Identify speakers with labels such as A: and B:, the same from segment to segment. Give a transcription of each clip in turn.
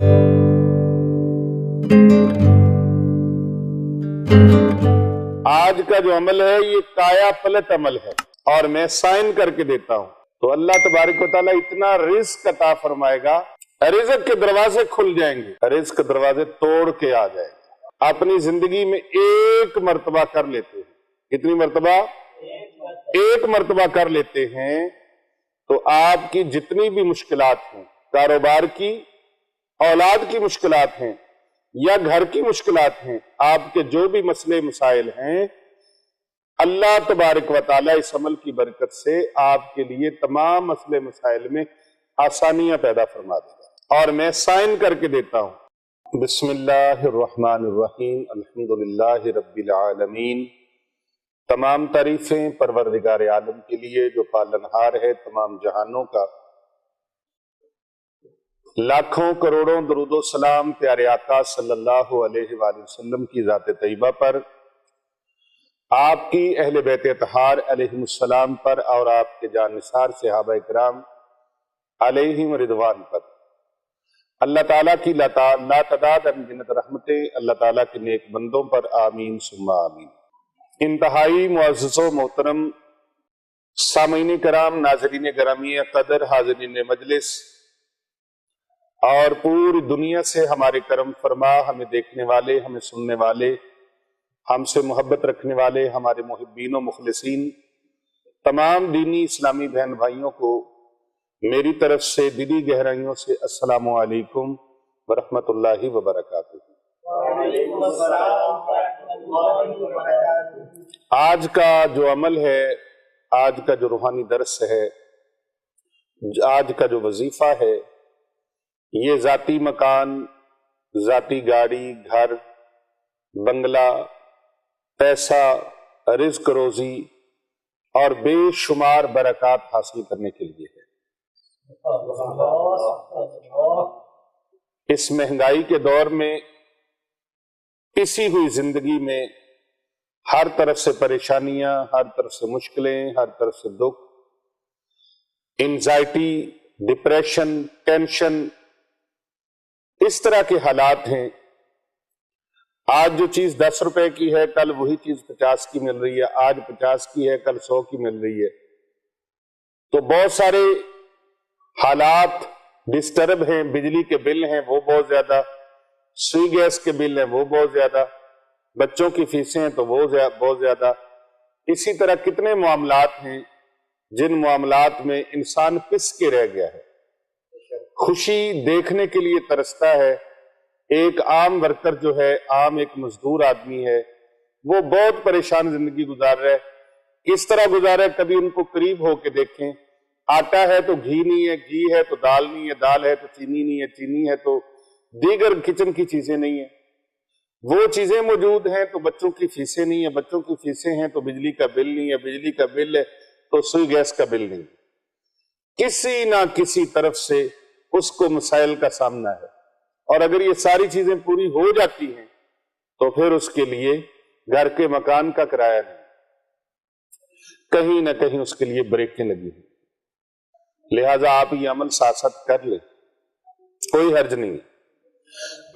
A: آج کا جو عمل ہے یہ کایا پلٹ عمل ہے اور میں سائن کر کے دیتا ہوں تو اللہ تبارک و تعالیٰ اتنا رزق عطا فرمائے گا، رزق کے دروازے کھل جائیں گے، رزق کے دروازے توڑ کے آ جائیں گے۔ اپنی زندگی میں ایک مرتبہ کر لیتے ہیں، کتنی مرتبہ؟ ایک مرتبہ کر لیتے ہیں تو آپ کی جتنی بھی مشکلات ہیں، کاروبار کی، اولاد کی مشکلات ہیں یا گھر کی مشکلات ہیں، آپ کے جو بھی مسئلے مسائل ہیں، اللہ تبارک و تعالیٰ اس عمل کی برکت سے آپ کے لیے تمام مسئلے مسائل میں آسانیاں پیدا فرما دے گا۔ اور میں سائن کر کے دیتا ہوں۔ بسم اللہ الرحمن الرحیم، الحمدللہ رب العالمین۔ تمام تعریفیں پروردگار عالم کے لیے جو پالنہار ہے تمام جہانوں کا۔ لاکھوں کروڑوں درود و سلام پیارے آقا صلی اللہ علیہ وآلہ وسلم کی ذات طیبہ پر، آپ کی اہل بیت اطہار علیہم السلام پر، اور آپ کے جانثار صحابہ کرام علیہم رضوان پر۔ اللہ تعالیٰ کی لا تعداد انگنت رحمتیں اللہ تعالیٰ کے نیک بندوں پر آمین ثم آمین۔ انتہائی معزز و محترم سامعین کرام، ناظرین گرامی قدر، حاضرین مجلس اور پوری دنیا سے ہمارے کرم فرما، ہمیں دیکھنے والے، ہمیں سننے والے، ہم سے محبت رکھنے والے ہمارے محبین و مخلصین، تمام دینی اسلامی بہن بھائیوں کو میری طرف سے دلی گہرائیوں سے السلام علیکم ورحمۃ اللہ وبرکاتہ۔ آج کا جو عمل ہے، آج کا جو روحانی درس ہے، آج کا جو وظیفہ ہے، یہ ذاتی مکان، ذاتی گاڑی، گھر، بنگلہ، پیسہ، رزق روزی اور بے شمار برکات حاصل کرنے کے لیے ہے۔ اس مہنگائی کے دور میں، پسی ہوئی زندگی میں، ہر طرف سے پریشانیاں، ہر طرف سے مشکلیں، ہر طرف سے دکھ، انزائٹی، ڈپریشن، ٹینشن، اس طرح کے حالات ہیں۔ آج جو چیز 10 روپے کی ہے کل وہی چیز 50 کی مل رہی ہے، آج 50 کی ہے کل 100 کی مل رہی ہے۔ تو بہت سارے حالات ڈسٹرب ہیں، بجلی کے بل ہیں وہ بہت زیادہ، سوئی گیس کے بل ہیں وہ بہت زیادہ، بچوں کی فیسیں ہیں تو وہ بہت زیادہ۔ اسی طرح کتنے معاملات ہیں جن معاملات میں انسان پس کے رہ گیا ہے، خوشی دیکھنے کے لیے ترستا ہے۔ ایک عام ورکر جو ہے، عام ایک مزدور آدمی ہے، وہ بہت پریشان زندگی گزار رہا ہے۔ کس طرح گزارا ہے؟ کبھی ان کو قریب ہو کے دیکھیں، آٹا ہے تو گھی نہیں ہے، گھی ہے تو دال نہیں ہے، دال ہے تو چینی نہیں ہے، چینی ہے تو دیگر کچن کی چیزیں نہیں ہیں۔ وہ چیزیں موجود ہیں تو بچوں کی فیسیں نہیں ہیں، بچوں کی فیسیں ہیں تو بجلی کا بل نہیں ہے، بجلی کا بل ہے تو سوئی گیس کا بل نہیں۔ کسی نہ کسی طرف سے اس کو مسائل کا سامنا ہے، اور اگر یہ ساری چیزیں پوری ہو جاتی ہیں تو پھر اس کے لیے گھر کے مکان کا کرایہ نہیں، کہیں نہ کہیں اس کے لیے بریکیں لگی ہیں۔ لہٰذا آپ یہ عمل ساتھ ساتھ کر لیں، کوئی حرج نہیں۔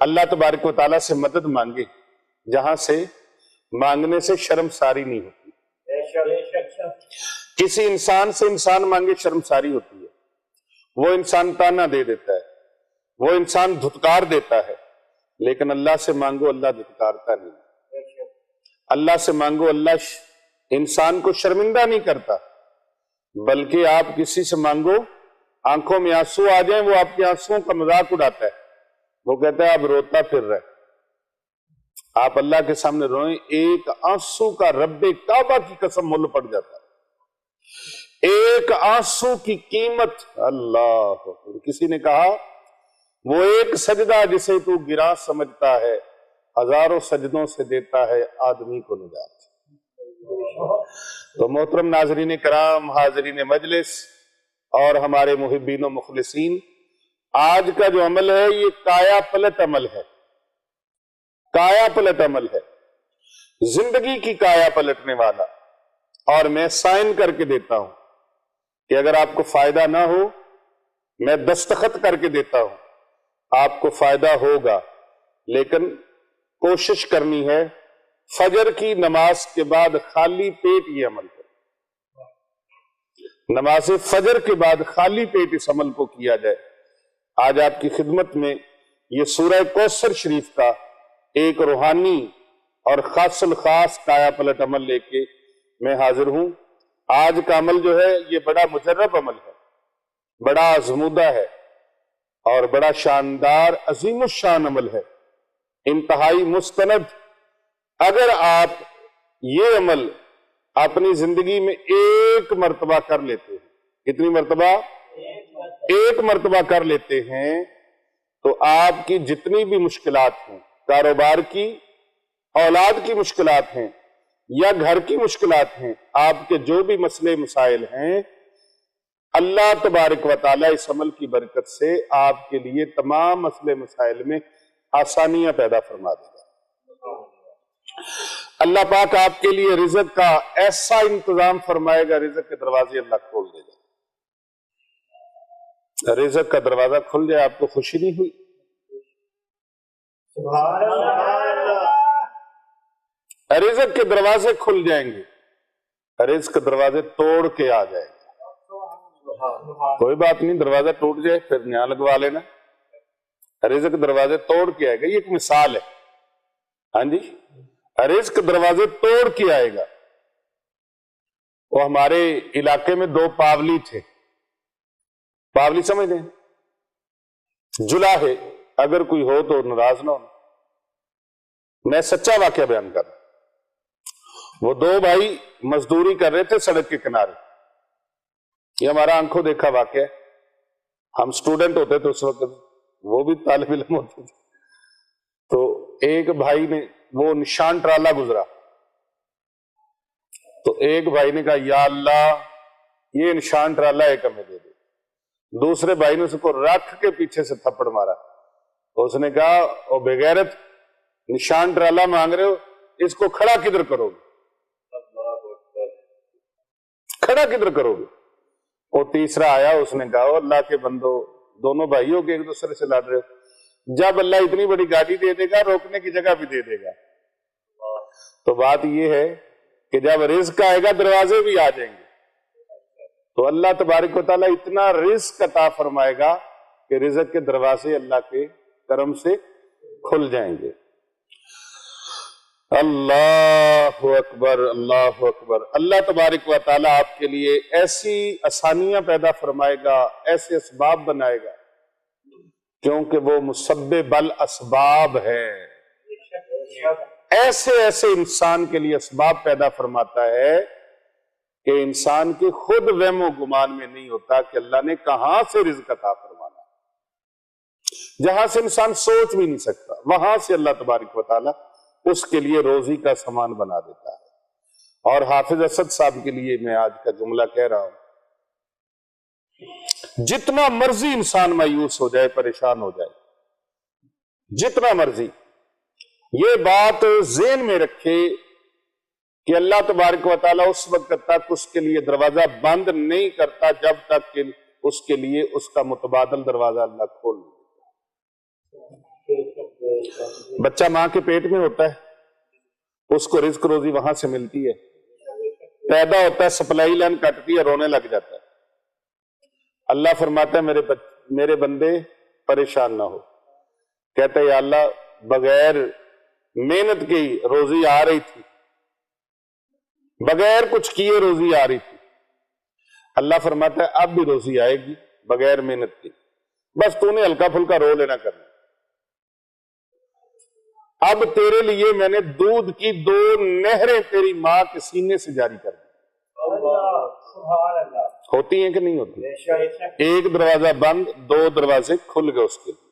A: اللہ تبارک و تعالیٰ سے مدد مانگے، جہاں سے مانگنے سے شرمساری نہیں ہوتی۔ کسی انسان سے انسان مانگے شرمساری ہوتی ہے، وہ انسان تانا دے دیتا ہے، وہ انسان دھتکار دیتا ہے، لیکن اللہ سے مانگو، اللہ دھتکارتا نہیں۔ اللہ سے مانگو، اللہ انسان کو شرمندہ نہیں کرتا، بلکہ آپ کسی سے مانگو، آنکھوں میں آنسو آ جائیں، وہ آپ کے آنسوؤں کا مذاق اڑاتا ہے، وہ کہتا ہے اب روتا پھر رہا ہے۔ آپ اللہ کے سامنے روئیں، ایک آنسو کا رب کعبہ کی قسم مول پڑ جاتا ہے۔ ایک آنسو کی قیمت، اللہ، کسی نے کہا وہ ایک سجدہ جسے تو گراں سمجھتا ہے، ہزاروں سجدوں سے دیتا ہے آدمی کو نجات۔ تو محترم ناظرین کرام، حاضرین مجلس اور ہمارے محبین و مخلصین، آج کا جو عمل ہے یہ کایا پلٹ عمل ہے، کایا پلٹ عمل ہے، زندگی کی کایا پلٹنے والا۔ اور میں سائن کر کے دیتا ہوں کہ اگر آپ کو فائدہ نہ ہو، میں دستخط کر کے دیتا ہوں آپ کو فائدہ ہوگا، لیکن کوشش کرنی ہے فجر کی نماز کے بعد خالی پیٹ یہ عمل کریں، نماز فجر کے بعد خالی پیٹ اس عمل کو کیا جائے۔ آج آپ کی خدمت میں یہ سورہ کوثر شریف کا ایک روحانی اور خاص الخاص کایا پلٹ عمل لے کے میں حاضر ہوں۔ آج کا عمل جو ہے یہ بڑا مجرب عمل ہے، بڑا آزمودہ ہے اور بڑا شاندار عظیم الشان عمل ہے، انتہائی مستند۔ اگر آپ یہ عمل اپنی زندگی میں ایک مرتبہ کر لیتے ہیں، کتنی مرتبہ؟ ایک مرتبہ کر لیتے ہیں، تو آپ کی جتنی بھی مشکلات ہیں، کاروبار کی، اولاد کی مشکلات ہیں یا گھر کی مشکلات ہیں، آپ کے جو بھی مسئلے مسائل ہیں، اللہ تبارک و تعالیٰ اس عمل کی برکت سے آپ کے لیے تمام مسئلے مسائل میں آسانیاں پیدا فرما دے گا۔ اللہ پاک آپ کے لیے رزق کا ایسا انتظام فرمائے گا، رزق کے دروازے اللہ کھول دے گا۔ رزق کا دروازہ کھل جائے، آپ کو خوشی نہیں ہوئی؟
B: سبحان اللہ۔
A: رزق کے دروازے کھل جائیں گے، رزق کے دروازے توڑ کے آ جائیں گے۔ کوئی بات نہیں، دروازہ ٹوٹ جائے پھر نیا لگوا لینا، رزق کے دروازے توڑ کے آئے گا۔ یہ ایک مثال ہے، ہاں جی، رزق دروازے توڑ کے آئے گا۔ وہ ہمارے علاقے میں دو پاولی تھے، پاولی سمجھ لیں، جلاہے، اگر کوئی ہو تو ناراض نہ ہو، میں سچا واقعہ بیان کر رہا ہوں۔ وہ دو بھائی مزدوری کر رہے تھے سڑک کے کنارے، یہ ہمارا آنکھوں دیکھا واقعہ ہے۔ ہم سٹوڈنٹ ہوتے تھے اس وقت، وہ بھی طالب علم ہوتے تھے، تو ایک بھائی نے وہ نشان ٹرالا گزرا، تو ایک بھائی نے کہا یا اللہ یہ نشان ٹرالا ایک ہمیں دے دے۔ دوسرے بھائی نے اس کو رکھ کے پیچھے سے تھپڑ مارا، اس نے کہا او بے غیرت، نشان ٹرالا مانگ رہے ہو، اس کو کھڑا کدھر کرو گے؟ کھڑا کدھر کرو گے؟ وہ تیسرا آیا، اس نے کہا اللہ کے بندو، دونوں بھائیوں کے ایک دوسرے سے لڑ رہے ہو، جب اللہ اتنی بڑی گاڑی دے دے گا روکنے کی جگہ بھی دے دے گا۔ تو بات یہ ہے کہ جب رزق آئے گا دروازے بھی آ جائیں گے، تو اللہ تبارک و تعالیٰ اتنا رزق عطا فرمائے گا کہ رزق کے دروازے اللہ کے کرم سے کھل جائیں گے۔ اللہ اکبر، اللہ اکبر۔ اللہ تبارک و تعالیٰ آپ کے لیے ایسی آسانیاں پیدا فرمائے گا، ایسے اسباب بنائے گا، کیونکہ وہ مسبب الاسباب ہے۔ ایسے ایسے انسان کے لیے اسباب پیدا فرماتا ہے کہ انسان کے خود وہم و گمان میں نہیں ہوتا کہ اللہ نے کہاں سے رزق عطا فرمانا، جہاں سے انسان سوچ بھی نہیں سکتا، وہاں سے اللہ تبارک و تعالیٰ اس کے لیے روزی کا سامان بنا دیتا ہے۔ اور حافظ اسد صاحب کے لیے میں آج کا جملہ کہہ رہا ہوں، جتنا مرضی انسان مایوس ہو جائے، پریشان ہو جائے، جتنا مرضی، یہ بات ذہن میں رکھے کہ اللہ تبارک و تعالیٰ اس وقت تک اس کے لیے دروازہ بند نہیں کرتا جب تک کہ اس کے لیے اس کا متبادل دروازہ اللہ کھول دے۔ بچہ ماں کے پیٹ میں ہوتا ہے، اس کو رزق روزی وہاں سے ملتی ہے، پیدا ہوتا ہے، سپلائی لائن کٹتی ہے، رونے لگ جاتا ہے۔ اللہ فرماتا ہے میرے بندے پریشان نہ ہو، کہتا ہے یا اللہ بغیر محنت کی روزی آ رہی تھی، بغیر کچھ کیے روزی آ رہی تھی، اللہ فرماتا ہے اب بھی روزی آئے گی بغیر محنت کی، بس تو نے ہلکا پھلکا رو لینا کرنا۔ اب تیرے لیے میں نے دودھ کی 2 نہریں تیری ماں کے سینے سے جاری کر دی۔ ہوتی ہیں کہ نہیں ہوتی؟ ایک دروازہ بند، 2 دروازے کھل گئے اس کے لیے۔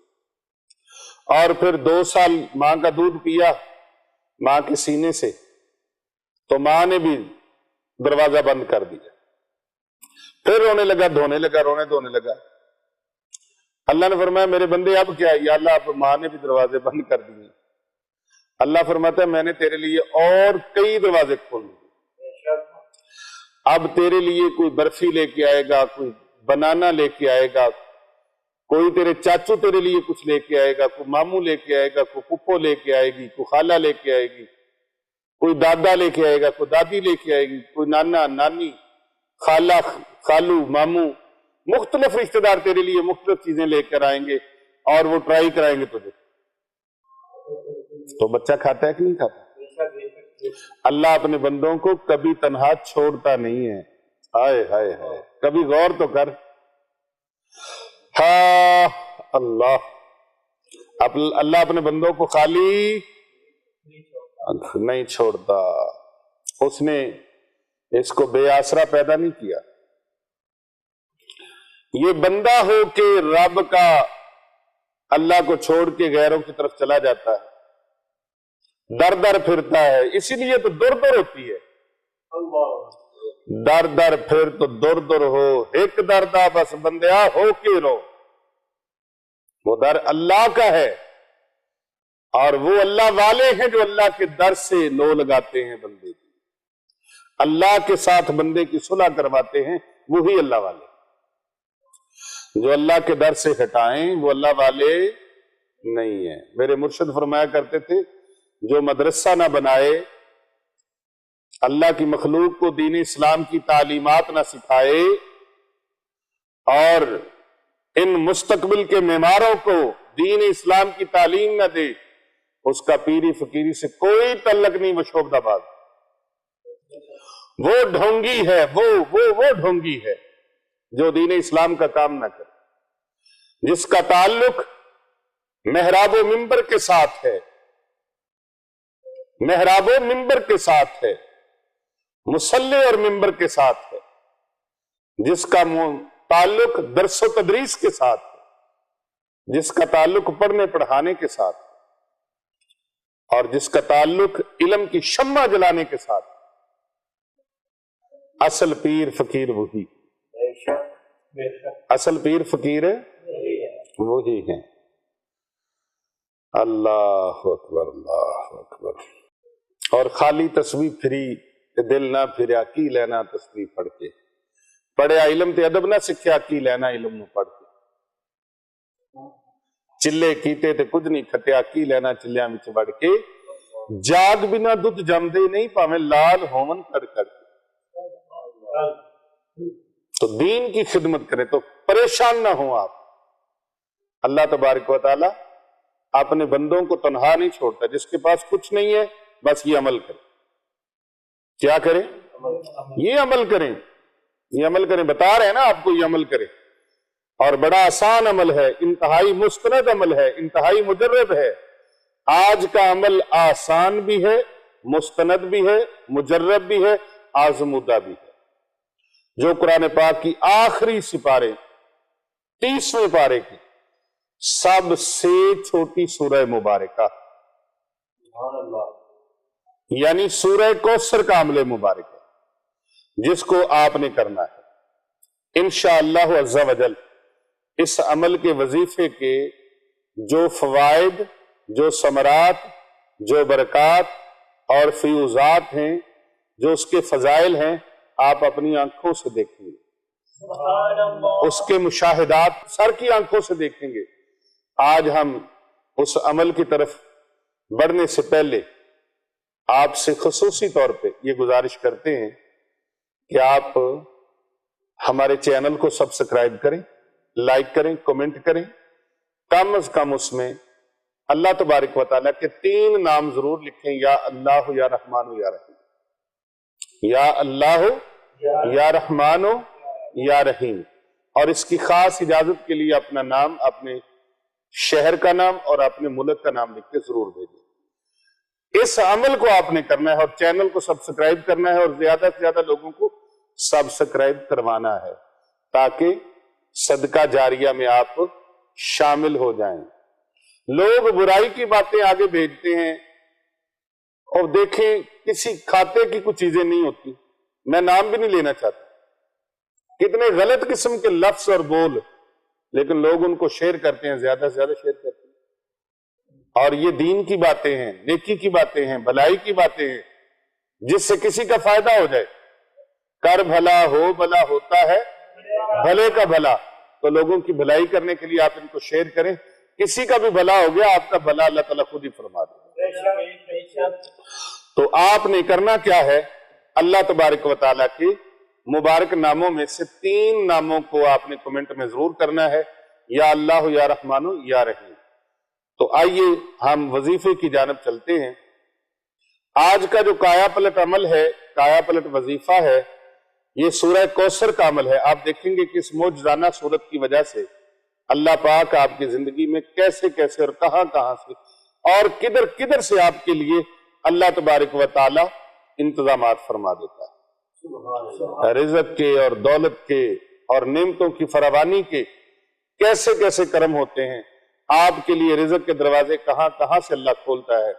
A: اور پھر 2 سال ماں کا دودھ پیا ماں کے سینے سے، تو ماں نے بھی دروازہ بند کر دیا، پھر رونے لگا، دھونے لگا، رونے دھونے لگا۔ اللہ نے فرمایا میرے بندے اب کیا؟ یا اللہ اب ماں نے بھی دروازے بند کر دیے۔ اللہ فرماتا ہے میں نے تیرے لیے اور کئی دروازے کھول دیے، اب تیرے لیے کوئی برفی لے کے آئے گا، کوئی بنانا لے کے آئے گا، کوئی تیرے چاچو تیرے لیے کچھ لے کے آئے گا، کوئی ماموں لے کے آئے گا، کوئی پھپھو لے کے آئے گی، کوئی خالہ لے کے آئے گی، کوئی دادا لے کے آئے گا، کوئی دادی لے کے آئے گی، کوئی نانا نانی خالہ خالو ماموں، مختلف رشتہ دار تیرے لیے مختلف چیزیں لے کر آئیں گے اور وہ ٹرائی کرائیں گے تجھے. تو بچہ کھاتا ہے کہ نہیں کھاتا؟ اللہ اپنے بندوں کو کبھی تنہا چھوڑتا نہیں ہے. ہائے ہائے ہائے، کبھی غور تو کر. ہاں اللہ اپنے بندوں کو خالی نہیں چھوڑتا. اس نے اس کو بے آسرا پیدا نہیں کیا. یہ بندہ ہو کہ رب کا اللہ کو چھوڑ کے غیروں کی طرف چلا جاتا ہے، در در پھرتا ہے. اسی لیے تو در در ہوتی ہے. در در پھر تو در در ہو، ایک دردہ بس بندیا ہو کے رو. وہ در اللہ کا ہے اور وہ اللہ والے ہیں جو اللہ کے در سے لو لگاتے ہیں بندے کی، اللہ کے ساتھ بندے کی صلح کرواتے ہیں، وہی اللہ والے. جو اللہ کے در سے ہٹائیں وہ اللہ والے نہیں ہیں. میرے مرشد فرمایا کرتے تھے جو مدرسہ نہ بنائے، اللہ کی مخلوق کو دین اسلام کی تعلیمات نہ سکھائے اور ان مستقبل کے معماروں کو دین اسلام کی تعلیم نہ دے، اس کا پیری فقیری سے کوئی تعلق نہیں. وہ شعبدہ باز، وہ ڈھونگی ہے، وہ ڈھونگی ہے جو دین اسلام کا کام نہ کرے، جس کا تعلق محراب و منبر کے ساتھ ہے، محراب و منبر کے ساتھ ہے، مصلی اور منبر کے ساتھ ہے، جس کا تعلق درس و تدریس کے ساتھ ہے، جس کا تعلق پڑھنے پڑھانے کے ساتھ ہے، اور جس کا تعلق علم کی شمع جلانے کے ساتھ ہے. اصل پیر فقیر وہی، اصل پیر فقیر وہی ہیں. اللہ اکبر اللہ اکبر. اور خالی تسبیح پھری دل نہ پھریا کی لینا تسبیح پڑھ کے، پڑھیا علم تے ادب نہ سکھیا کی لینا علم نو پڑھ کے، چلے کیتے تے کچھ نہیں کھٹیا کی لینا چلیاں وچ وڑ کے، جاگ بنا دودھ جمدے نہیں پاویں لال ہومن کڑ کڑ کے. تو دین کی خدمت کرے تو پریشان نہ ہوں آپ. اللہ تبارک و تعالی اپنے بندوں کو تنہا نہیں چھوڑتا. جس کے پاس کچھ نہیں ہے بس یہ عمل کرے. کیا کریں؟ یہ عمل کریں، یہ عمل کریں. بتا رہے ہیں نا آپ کو یہ عمل کریں. اور بڑا آسان عمل ہے، انتہائی مستند عمل ہے، انتہائی مجرب ہے. آج کا عمل آسان بھی ہے، مستند بھی ہے، مجرب بھی ہے، آزمودہ بھی ہے. جو قرآن پاک کی آخری سپارے 30ویں پارے کی سب سے چھوٹی سورہ مبارکہ، یعنی سورہ کوثر کا عمل مبارک ہے، جس کو آپ نے کرنا ہے. انشاءاللہ عز و جل اس عمل کے وظیفے کے جو فوائد، جو ثمرات، جو برکات اور فیوزات ہیں، جو اس کے فضائل ہیں، آپ اپنی آنکھوں سے دیکھیں گے. اس کے مشاہدات سر کی آنکھوں سے دیکھیں گے. آج ہم اس عمل کی طرف بڑھنے سے پہلے آپ سے خصوصی طور پہ یہ گزارش کرتے ہیں کہ آپ ہمارے چینل کو سبسکرائب کریں، لائک کریں، کمنٹ کریں. کم از کم اس میں اللہ تبارک و تعالیٰ کے 3 نام ضرور لکھیں، یا اللہ یا رحمان یا رحیم. یا اللہ یا رحمان یا رحیم. اور اس کی خاص اجازت کے لیے اپنا نام، اپنے شہر کا نام اور اپنے ملک کا نام لکھ کے ضرور بھیجیں. اس عمل کو آپ نے کرنا ہے اور چینل کو سبسکرائب کرنا ہے اور زیادہ سے زیادہ لوگوں کو سبسکرائب کروانا ہے تاکہ صدقہ جاریہ میں آپ شامل ہو جائیں. لوگ برائی کی باتیں آگے بھیجتے ہیں اور دیکھیں کسی کھاتے کی کچھ چیزیں نہیں ہوتی. میں نام بھی نہیں لینا چاہتا، کتنے غلط قسم کے لفظ اور بول، لیکن لوگ ان کو شیئر کرتے ہیں، زیادہ سے زیادہ شیئر کرتے ہیں. اور یہ دین کی باتیں ہیں، نیکی کی باتیں ہیں، بھلائی کی باتیں ہیں، جس سے کسی کا فائدہ ہو جائے. کر بھلا ہو بھلا ہوتا ہے بھلے کا بھلا. تو لوگوں کی بھلائی کرنے کے لیے آپ ان کو شیئر کریں. کسی کا بھی بھلا ہو گیا آپ کا بھلا اللہ تعالیٰ خود ہی فرما دے. تو آپ نے کرنا کیا ہے, اللہ تبارک و تعالیٰ کے مبارک ناموں میں سے 3 ناموں کو آپ نے کمنٹ میں ضرور کرنا ہے, یا اللہ یا رحمان یا رحیم. تو آئیے ہم وظیفے کی جانب چلتے ہیں. آج کا جو کایا پلٹ عمل ہے, کایا پلٹ وظیفہ ہے, یہ سورہ کوثر کا عمل ہے. آپ دیکھیں گے کہ اس معجزانہ صورت کی وجہ سے اللہ پاک آپ کی زندگی میں کیسے کیسے اور کہاں کہاں سے اور کدھر کدھر سے آپ کے لیے اللہ تبارک و تعالی انتظامات فرما دیتا ہے. رزق کے اور دولت کے اور نعمتوں کی فراوانی کے کیسے کیسے کرم ہوتے ہیں. آپ کے لیے رزق کے دروازے کہاں کہاں سے اللہ کھولتا ہے.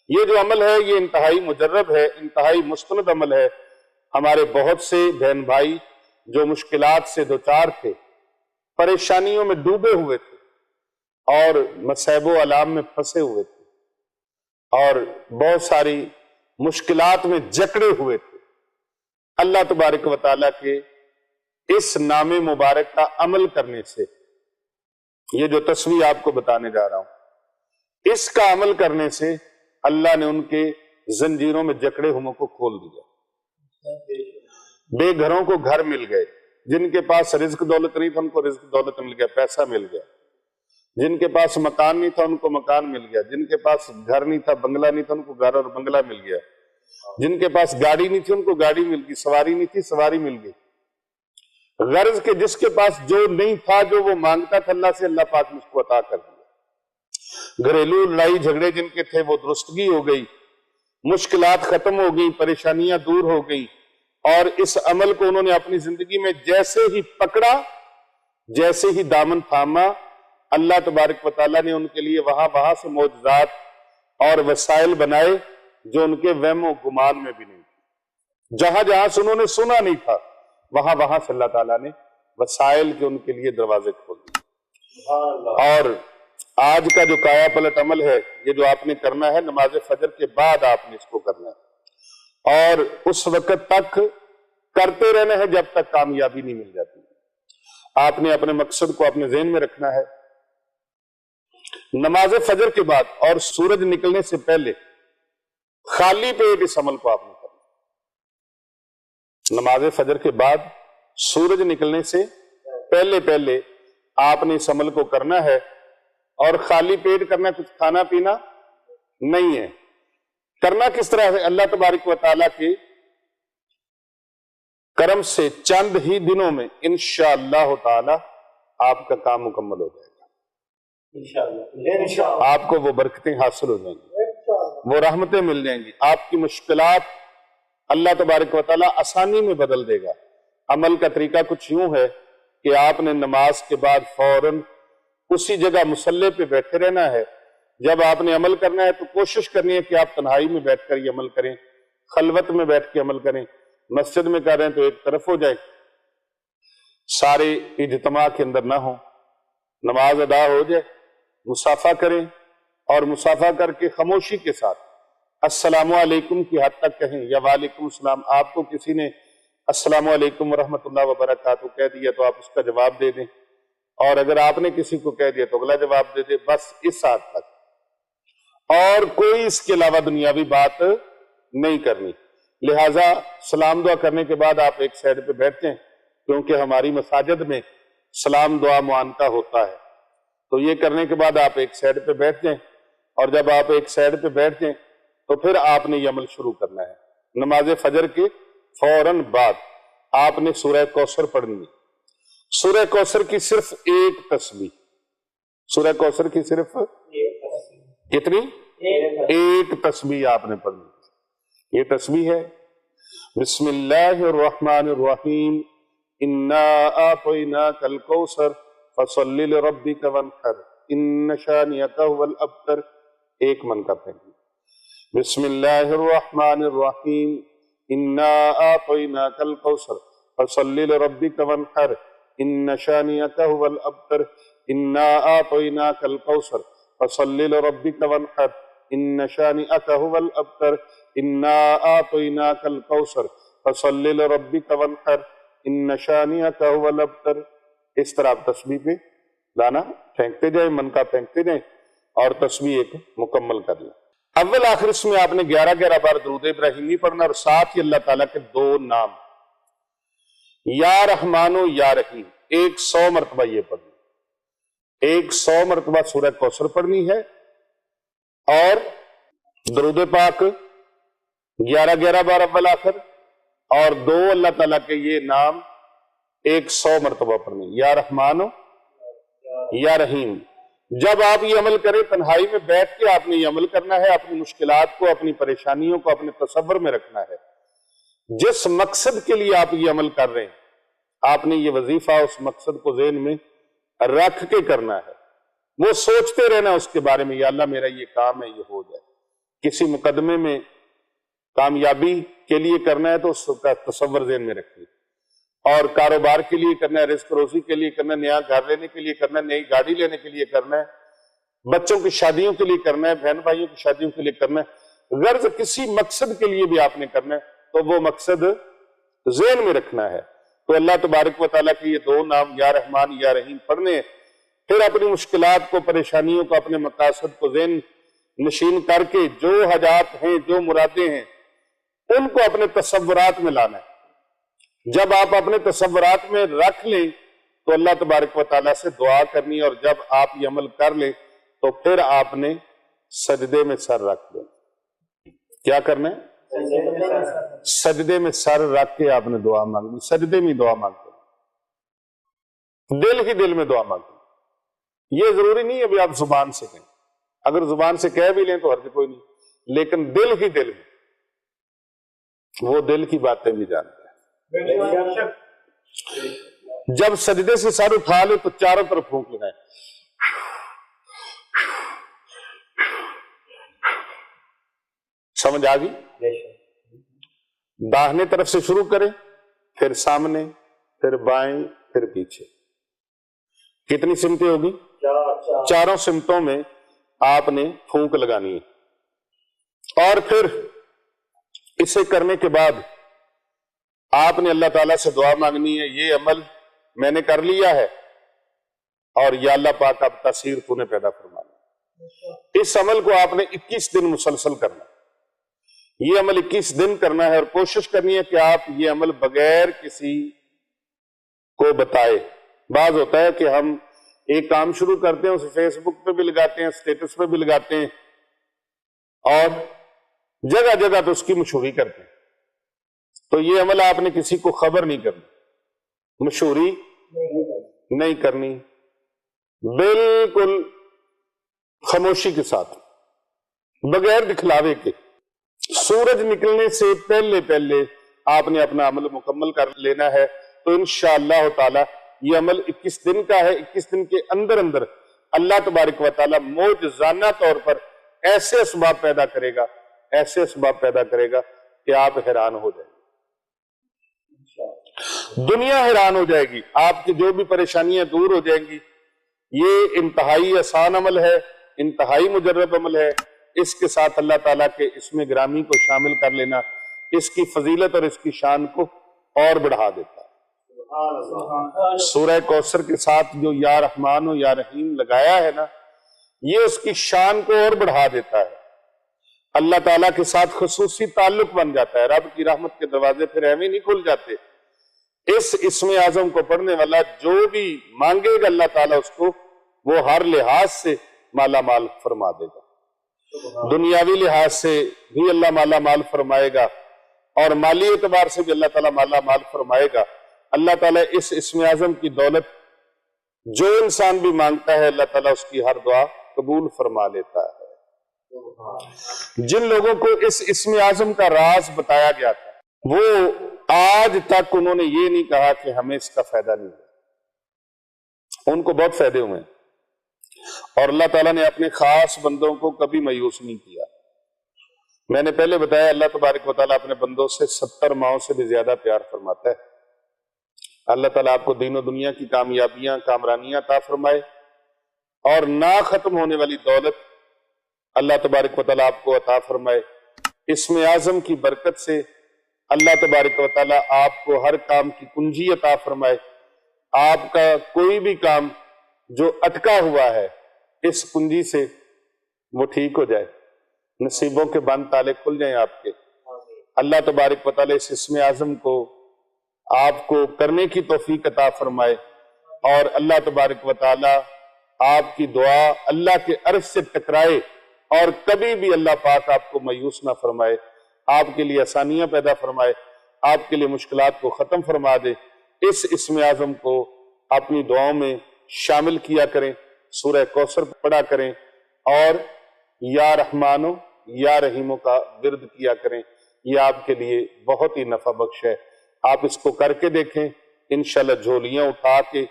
A: یہ جو عمل ہے یہ انتہائی مجرب ہے, انتہائی مستند عمل ہے. ہمارے بہت سے بہن بھائی جو مشکلات سے دوچار تھے, پریشانیوں میں ڈوبے ہوئے تھے اور مصائب و آلام میں پھنسے ہوئے تھے اور بہت ساری مشکلات میں جکڑے ہوئے تھے, اللہ تبارک و تعالیٰ کے اس نام مبارک کا عمل کرنے سے, یہ جو تصویر آپ کو بتانے جا رہا ہوں, اس کا عمل کرنے سے اللہ نے ان کے زنجیروں میں جکڑے ہوئوں کو کھول دیا. بے گھروں کو گھر مل گئے, جن کے پاس رزق دولت نہیں تھا ان کو رزق دولت مل گیا, پیسہ مل گیا. جن کے پاس مکان نہیں تھا ان کو مکان مل گیا. جن کے پاس گھر نہیں تھا, بنگلہ نہیں تھا, ان کو گھر اور بنگلہ مل گیا. جن کے پاس گاڑی نہیں تھی ان کو گاڑی مل گئی, سواری نہیں تھی سواری مل گئی. غرض کہ جس کے پاس جو نہیں تھا, جو وہ مانگتا تھا اللہ سے, اللہ پاک نے اس کو عطا کر دیا. گھریلو لڑائی جھگڑے جن کے تھے وہ درستگی ہو گئی, مشکلات ختم ہو گئی, پریشانیاں دور ہو گئی. اور اس عمل کو انہوں نے اپنی زندگی میں جیسے ہی پکڑا, جیسے ہی دامن تھاما, اللہ تبارک و تعالیٰ نے ان کے لیے وہاں سے معجزات اور وسائل بنائے جو ان کے وہم و گمان میں بھی نہیں تھے. جہاں جہاں سے انہوں نے سنا نہیں تھا وہاں سے اللہ تعالیٰ نے وسائل کے ان کے لیے دروازے کھول دیے. اور آج کا جو کایا پلٹ عمل ہے, یہ جو آپ نے کرنا ہے نماز فجر کے بعد آپ نے اس کو کرنا ہے, اور اس وقت تک کرتے رہنا ہے جب تک کامیابی نہیں مل جاتی. آپ نے اپنے مقصد کو اپنے ذہن میں رکھنا ہے. نماز فجر کے بعد اور سورج نکلنے سے پہلے خالی پیٹ اس عمل کو آپ نے کرنا. نماز فجر کے بعد سورج نکلنے سے پہلے آپ نے اس عمل کو کرنا ہے, اور خالی پیٹ کرنا, کچھ کھانا پینا نہیں ہے. کرنا کس طرح ہے, اللہ تبارک و تعالیٰ کے کرم سے چند ہی دنوں میں انشاءاللہ تعالی آپ کا کام مکمل ہو جائے گا. آپ کو وہ برکتیں حاصل ہو جائیں گی, وہ رحمتیں مل جائیں گی. آپ کی مشکلات اللہ تبارک و تعالیٰ آسانی میں بدل دے گا. عمل کا طریقہ کچھ یوں ہے کہ آپ نے نماز کے بعد فوراً اسی جگہ مصلی پہ بیٹھے رہنا ہے. جب آپ نے عمل کرنا ہے تو کوشش کرنی ہے کہ آپ تنہائی میں بیٹھ کر یہ عمل کریں, خلوت میں بیٹھ کے عمل کریں. مسجد میں کر رہے ہیں تو ایک طرف ہو جائے, سارے اجتماع کے اندر نہ ہوں, نماز ادا ہو جائے, مصافحہ کریں, اور مصافحہ کر کے خاموشی کے ساتھ السلام علیکم کی حد تک کہیں, یا وعلیکم السلام. آپ کو کسی نے السلام علیکم ورحمۃ اللہ وبرکاتہ کہہ دیا تو آپ اس کا جواب دے دیں, اور اگر آپ نے کسی کو کہہ دیا تو اگلا جواب دے دے, بس اس حد تک, اور کوئی اس کے علاوہ دنیاوی بات نہیں کرنی. لہٰذا سلام دعا کرنے کے بعد آپ ایک سائڈ پہ بیٹھتے ہیں, کیونکہ ہماری مساجد میں سلام دعا معانقہ ہوتا ہے. تو یہ کرنے کے بعد آپ ایک سائڈ پہ بیٹھتے ہیں, اور جب آپ ایک سائڈ پہ بیٹھتے ہیں تو پھر آپ نے یہ عمل شروع کرنا ہے. نماز فجر کے فوراً بعد آپ نے سورہ کوثر پڑھنی ہے. سورہ کوثر کی صرف ایک تسبیح, سورہ کوثر کی صرف کتنی, ایک تسبیح آپ نے پڑھنی. یہ تسبیح ہے بسم اللہ الرحمن الرحیم انا اعطیناک الکوثر فصلی لربک وانحر ان شانئک هو الابتر. ایک من کا پڑھیں. بسم اللہ الرحمن الرحیم انا اعطیناک الکوثر فصلی لربک وانحر ان شانئک هو الابتر. انا اعطیناک الکوثر فصلی لربک وانحر ان شانئک هو الابتر. انا اعطیناک الکوثر فصلی لربک وانحر ان شانئک هو الابتر. اس طرح آپ تسبیح پہ دانا پھینکتے جائیں، من کا پھینکتے جائیں اور تسبیح ایک مکمل کر لیں۔ اول آخر اس میں آپ نے 11 بار درود ابراہیمی پڑھنا، اور ساتھ ہی اللہ تعالیٰ کے 2 نام یا رحمان و یا رحیم 100 مرتبہ یہ پڑھنا، 100 مرتبہ سورہ کوثر پڑھنی ہے، اور درود پاک 11 بار اول آخر، اور 2 اللہ تعالیٰ کے یہ نام 100 مرتبہ پڑھنی، یا رحمان و یا رحیم۔ جب آپ یہ عمل کریں تنہائی میں بیٹھ کے آپ نے یہ عمل کرنا ہے، اپنی مشکلات کو، اپنی پریشانیوں کو اپنے تصور میں رکھنا ہے۔ جس مقصد کے لیے آپ یہ عمل کر رہے ہیں آپ نے یہ وظیفہ اس مقصد کو ذہن میں رکھ کے کرنا ہے، وہ سوچتے رہنا اس کے بارے میں، یا اللہ میرا یہ کام ہے، یہ ہو جائے۔ کسی مقدمے میں کامیابی کے لیے کرنا ہے تو اس کا تصور ذہن میں رکھیے، اور کاروبار کے لیے کرنا ہے، رزق روزی کے لیے کرنا ہے، نیا گھر لینے کے لیے کرنا ہے، نئی گاڑی لینے کے لیے کرنا ہے، بچوں کی شادیوں کے لیے کرنا ہے، بہن بھائیوں کی شادیوں کے لیے کرنا ہے، غرض کسی مقصد کے لیے بھی آپ نے کرنا ہے تو وہ مقصد ذہن میں رکھنا ہے۔ تو اللہ تبارک و تعالیٰ کے یہ 2 نام یا رحمان یا رحیم پڑھنے، پھر اپنی مشکلات کو، پریشانیوں کو، اپنے مقاصد کو ذہن نشین کر کے جو حاجات ہیں، جو مرادیں ہیں، ان کو اپنے تصورات میں لانا ہے۔ جب آپ اپنے تصورات میں رکھ لیں تو اللہ تبارک و تعالیٰ سے دعا کرنی، اور جب آپ یہ عمل کر لیں تو پھر آپ نے سجدے میں سر رکھ دیں۔ کیا کرنا ہے؟ سجدے میں سر رکھ کے آپ نے دعا مانگنی، سجدے میں دعا مانگتے ہیں، دل ہی دل میں دعا مانگتے ہیں۔ یہ ضروری نہیں ہے ابھی آپ زبان سے کہیں، اگر زبان سے کہہ بھی لیں تو حرج کوئی نہیں، لیکن دل ہی دل میں، وہ دل کی باتیں بھی جانتے ہیں۔ جب سجدے سے سر اٹھا لے تو چاروں طرف پھونک لگائیں، سمجھ آ گئی؟ داہنے طرف سے شروع کریں، پھر سامنے، پھر بائیں، پھر پیچھے۔ کتنی سمتیں ہوگی؟ 4 سمتوں میں آپ نے پھونک لگانی ہے، اور پھر اسے کرنے کے بعد آپ نے اللہ تعالیٰ سے دعا مانگنی ہے، یہ عمل میں نے کر لیا ہے اور یا اللہ پاک اب تاثیر تو نے پیدا فرمانا۔ اس عمل کو آپ نے 21 دن مسلسل کرنا ہے، یہ عمل 21 دن کرنا ہے، اور کوشش کرنی ہے کہ آپ یہ عمل بغیر کسی کو بتائے۔ بعض ہوتا ہے کہ ہم ایک کام شروع کرتے ہیں، اسے فیس بک پہ بھی لگاتے ہیں، اسٹیٹس پہ بھی لگاتے ہیں، اور جگہ جگہ پہ اس کی مشہوری کرتے ہیں۔ تو یہ عمل آپ نے کسی کو خبر نہیں کرنی، مشہوری نہیں کرنی، بالکل خاموشی کے ساتھ، بغیر دکھلاوے کے۔ سورج نکلنے سے پہلے پہلے آپ نے اپنا عمل مکمل کر لینا ہے، تو انشاءاللہ تعالی یہ عمل 21 دن کا ہے۔ 21 دن کے اندر اندر اللہ تبارک و تعالی معجزانہ طور پر ایسے اسباب پیدا کرے گا، ایسے اسباب پیدا کرے گا کہ آپ حیران ہو جائیں گے، دنیا حیران ہو جائے گی، آپ کی جو بھی پریشانیاں دور ہو جائیں گی۔ یہ انتہائی آسان عمل ہے، انتہائی مجرب عمل ہے۔ اس کے ساتھ اللہ تعالیٰ کے اسم گرامی کو شامل کر لینا اس کی فضیلت اور اس کی شان کو اور بڑھا دیتا ہے۔ سورہ کوثر کے ساتھ جو یا رحمان و یا رحیم لگایا ہے نا، یہ اس کی شان کو اور بڑھا دیتا ہے، اللہ تعالیٰ کے ساتھ خصوصی تعلق بن جاتا ہے، رب کی رحمت کے دروازے پھر ایویں نہیں کھل جاتے۔ اس اسم اعظم کو پڑھنے والا جو بھی مانگے گا اللہ تعالیٰ اس کو وہ ہر لحاظ سے مالا مال فرما دے گا، دنیاوی لحاظ سے بھی اللہ مالا مال فرمائے گا، اور مالی اعتبار سے بھی اللہ تعالیٰ مالا مال فرمائے گا۔ اللہ تعالیٰ اس اسم اعظم کی دولت جو انسان بھی مانگتا ہے اللہ تعالیٰ اس کی ہر دعا قبول فرما لیتا ہے۔ جن لوگوں کو اس اسم اعظم کا راز بتایا گیا تھا وہ آج تک انہوں نے یہ نہیں کہا کہ ہمیں اس کا فائدہ نہیں ہے، ان کو بہت فائدے ہوئے ہیں، اور اللہ تعالیٰ نے اپنے خاص بندوں کو کبھی مایوس نہیں کیا۔ میں نے پہلے بتایا اللہ تبارک و تعالیٰ اپنے بندوں سے 70 ماؤں سے بھی زیادہ پیار فرماتا ہے۔ اللہ تعالیٰ آپ کو دین و دنیا کی کامیابیاں، کامرانیاں عطا فرمائے، اور نہ ختم ہونے والی دولت اللہ تبارک و تعالیٰ آپ کو عطا فرمائے۔ اسم اعظم کی برکت سے اللہ تبارک و تعالیٰ آپ کو ہر کام کی کنجی عطا فرمائے، آپ کا کوئی بھی کام جو اٹکا ہوا ہے اس کنجی سے وہ ٹھیک ہو جائے، نصیبوں کے بند تالے کھل جائیں آپ کے۔ اللہ تبارک و تعالیٰ اس اسم اعظم کو آپ کو کرنے کی توفیق عطا فرمائے، اور اللہ تبارک و تعالیٰ آپ کی دعا اللہ کے عرش سے ٹکرائے، اور کبھی بھی اللہ پاک آپ کو مایوس نہ فرمائے، آپ کے لیے آسانیاں پیدا فرمائے، آپ کے لیے مشکلات کو ختم فرما دے۔ اس اسم اعظم کو اپنی دعاؤں میں شامل کیا کریں، سورہ کوثر پڑھا کریں، اور یا رحمانو یا رحیمو کا ورد کیا کریں۔ یہ آپ کے لیے بہت ہی نفع بخش ہے، آپ اس کو کر کے دیکھیں، انشاءاللہ جھولیاں اٹھا کے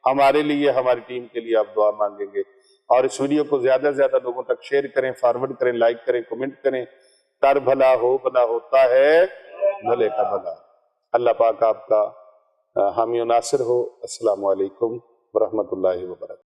A: ہمارے لیے، ہماری ٹیم کے لیے آپ دعا مانگیں گے۔ اور اس ویڈیو کو زیادہ سے زیادہ لوگوں تک شیئر کریں، فارورڈ کریں، لائک کریں، کمنٹ کریں۔ کر بھلا ہو بھلا ہوتا ہے بھلے کا بھلا۔ اللہ پاک آپ کا حامی و ناصر ہو۔ السلام علیکم ورحمۃ اللہ وبرکاتہ۔